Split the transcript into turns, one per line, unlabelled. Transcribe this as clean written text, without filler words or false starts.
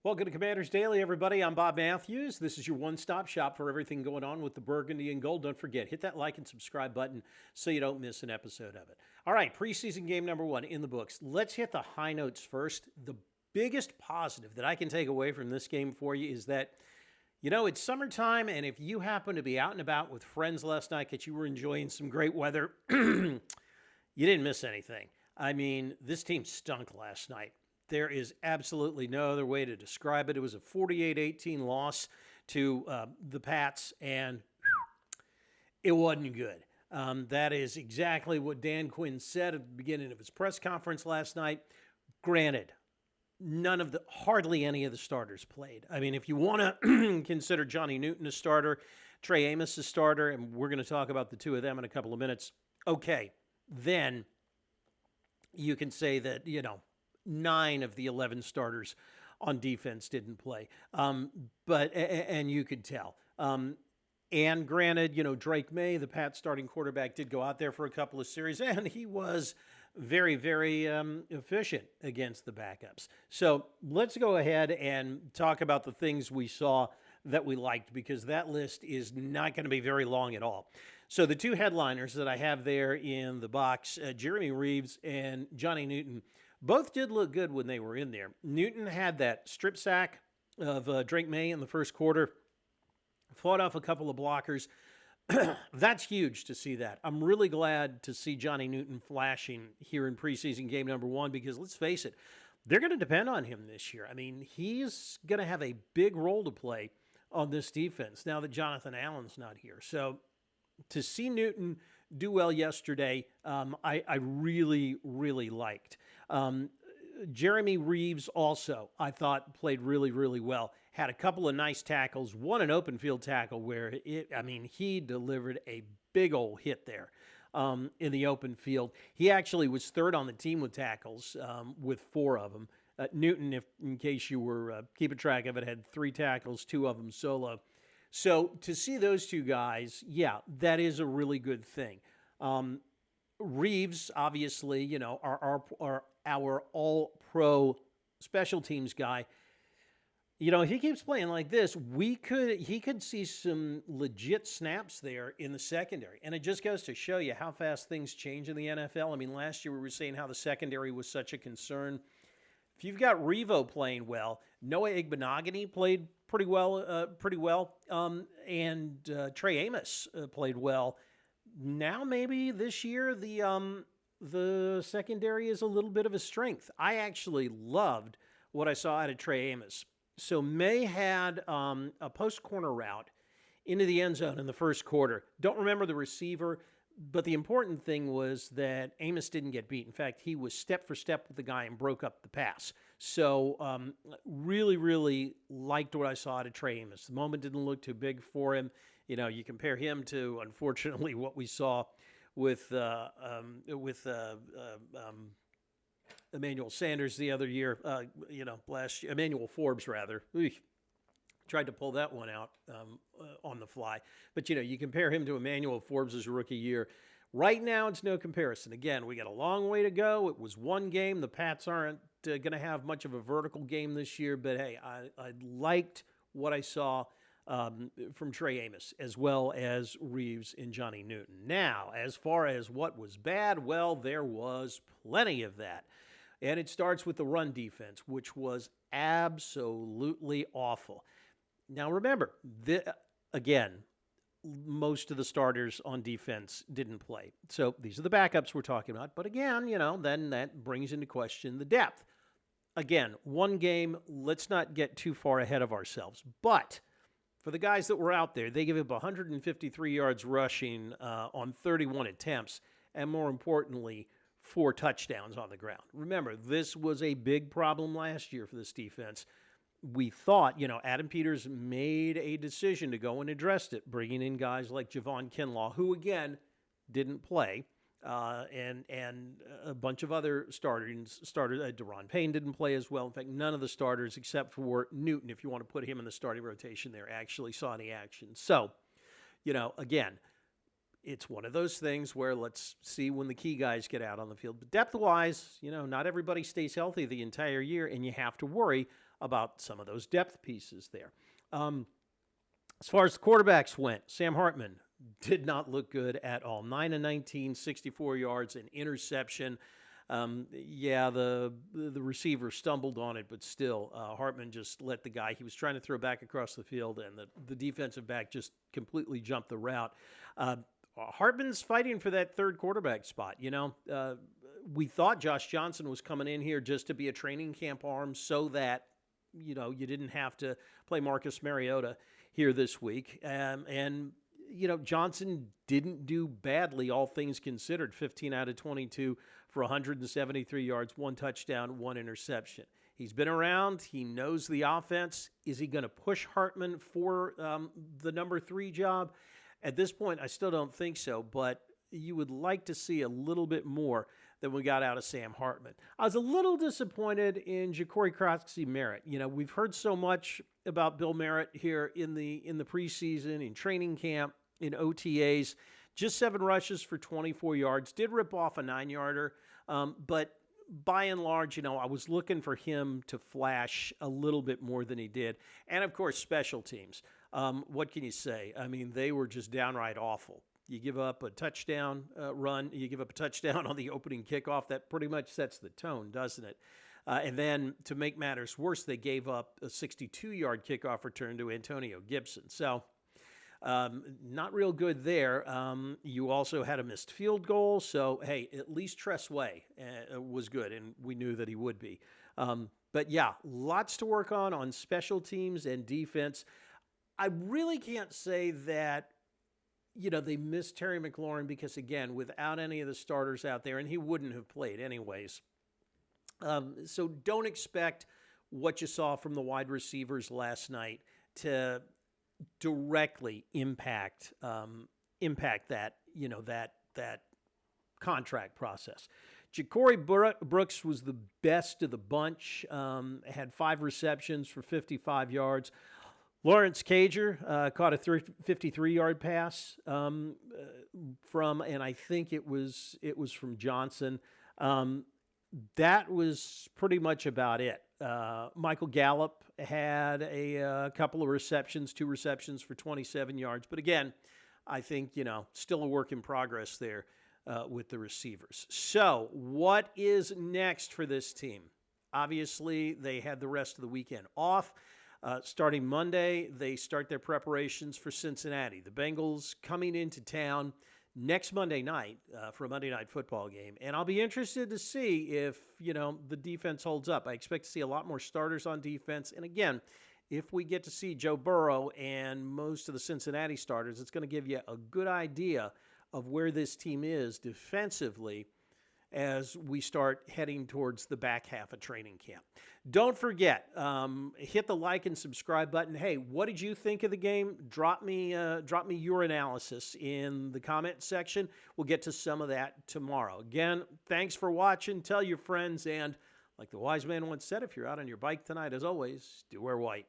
Welcome to Commanders Daily, everybody. I'm Bob Matthews. This is your one-stop shop for everything going on with the Burgundy and Gold. Don't forget, hit that like and subscribe button so you don't miss an episode of it. All right, preseason game number 1 in the books. Let's hit the high notes first. The biggest positive that I can take away from this game for you is that, it's summertime, and if you happen to be out and about with friends last night that you were enjoying some great weather, you didn't miss anything. I mean, this team stunk last night. There is absolutely no other way to describe it. It was a 48-18 loss to the Pats, and it wasn't good. That is exactly what Dan Quinn said at the beginning of his press conference last night. Granted, hardly any of the starters played. I mean, if you want to consider Johnny Newton a starter, Trey Amos a starter, and we're going to talk about the two of them in a couple of minutes, okay, then you can say that, 9 of the 11 starters on defense didn't play. And you could tell. And granted, Drake May, the Pats starting quarterback, did go out there for a couple of series, and he was very, very efficient against the backups. So let's go ahead and talk about the things we saw that we liked, because that list is not going to be very long at all. So the two headliners that I have there in the box, Jeremy Reeves and Johnny Newton, both did look good when they were in there. Newton had that strip sack of Drake May in the first quarter, fought off a couple of blockers. That's huge to see that. I'm really glad to see Johnny Newton flashing here in preseason game number 1, because let's face it, they're going to depend on him this year. I mean, he's going to have a big role to play on this defense now that Jonathan Allen's not here. So to see Newton do well yesterday, I really, really liked. Jeremy Reeves also, I thought, played really, really well. Had a couple of nice tackles, one an open field tackle where, he delivered a big old hit there in the open field. He actually was third on the team with tackles with 4 of them. Newton, in case you were keeping track of it, had 3 tackles, 2 of them solo. So to see those two guys, yeah, that is a really good thing. Reeves, obviously, our all-pro special teams guy. If he keeps playing like this, he could see some legit snaps there in the secondary. And it just goes to show you how fast things change in the NFL. I mean, last year we were saying how the secondary was such a concern. If you've got Revo playing well, Noah Igbenogany played pretty well, and Trey Amos played well. Now maybe this year the secondary is a little bit of a strength. I actually loved what I saw out of Trey Amos. So May had a post corner route into the end zone in the first quarter. Don't remember the receiver, but the important thing was that Amos didn't get beat. In fact, he was step for step with the guy and broke up the pass. So really, really liked what I saw out of Trey Amos. The moment didn't look too big for him. You compare him to, unfortunately, what we saw with Emmanuel Sanders the other year, last year, Emmanuel Forbes, rather. Tried to pull that one out on the fly. But, you compare him to Emmanuel Forbes' rookie year. Right now, it's no comparison. Again, we got a long way to go. It was one game. The Pats aren't going to have much of a vertical game this year. But, hey, I liked what I saw from Trey Amos, as well as Reeves and Johnny Newton. Now, as far as what was bad, well, there was plenty of that. And it starts with the run defense, which was absolutely awful. Now, remember, again, most of the starters on defense didn't play. So these are the backups we're talking about. But again, then that brings into question the depth. Again, one game, let's not get too far ahead of ourselves. But for the guys that were out there, they gave up 153 yards rushing on 31 attempts, and more importantly, 4 touchdowns on the ground. Remember, this was a big problem last year for this defense. We thought, Adam Peters made a decision to go and address it, bringing in guys like Javon Kinlaw, who, again, didn't play, and a bunch of other starters. Deron Payne didn't play as well. In fact, none of the starters except for Newton, if you want to put him in the starting rotation there, actually saw any action. So, again, it's one of those things where let's see when the key guys get out on the field. But depth-wise, not everybody stays healthy the entire year, and you have to worry about some of those depth pieces there. As far as the quarterbacks went, Sam Hartman did not look good at all. 9 of 19, 64 yards, an interception. The receiver stumbled on it, but still, Hartman just let the guy, he was trying to throw back across the field, and the defensive back just completely jumped the route. Hartman's fighting for that third quarterback spot. We thought Josh Johnson was coming in here just to be a training camp arm so that, you didn't have to play Marcus Mariota here this week. Johnson didn't do badly, all things considered. 15 out of 22 for 173 yards, 1 touchdown, 1 interception. He's been around. He knows the offense. Is he going to push Hartman for the number 3 job? At this point, I still don't think so, but you would like to see a little bit more than we got out of Sam Hartman. I was a little disappointed in Ja'Cory Croxy-Merritt. We've heard so much about Bill Merritt here in the preseason, in training camp, in OTAs. Just 7 rushes for 24 yards. Did rip off a 9-yarder, but by and large, I was looking for him to flash a little bit more than he did. And, of course, special teams. What can you say? I mean, they were just downright awful. You give up a touchdown run, you give up a touchdown on the opening kickoff. That pretty much sets the tone, doesn't it? And then to make matters worse, they gave up a 62-yard kickoff return to Antonio Gibson. So not real good there. You also had a missed field goal. So, hey, at least Tress Way was good, and we knew that he would be. But, yeah, lots to work on special teams and defense. I really can't say that they missed Terry McLaurin because, again, without any of the starters out there, and he wouldn't have played anyways. So don't expect what you saw from the wide receivers last night to directly impact that, that contract process. Ja'Cory Brooks was the best of the bunch, had 5 receptions for 55 yards. Lawrence Cager caught a 53-yard pass from, and I think it was from Johnson. That was pretty much about it. Michael Gallup had a couple of receptions, 2 receptions for 27 yards. But again, I think, still a work in progress there with the receivers. So what is next for this team? Obviously, they had the rest of the weekend off. Starting Monday, they start their preparations for Cincinnati. The Bengals coming into town next Monday night for a Monday night football game. And I'll be interested to see if, the defense holds up. I expect to see a lot more starters on defense. And again, if we get to see Joe Burrow and most of the Cincinnati starters, it's going to give you a good idea of where this team is defensively as we start heading towards the back half of training camp. Don't forget, hit the like and subscribe button. Hey, what did you think of the game? Drop me your analysis in the comment section. We'll get to some of that tomorrow. Again, thanks for watching. Tell your friends, and like the wise man once said, if you're out on your bike tonight, as always, do wear white.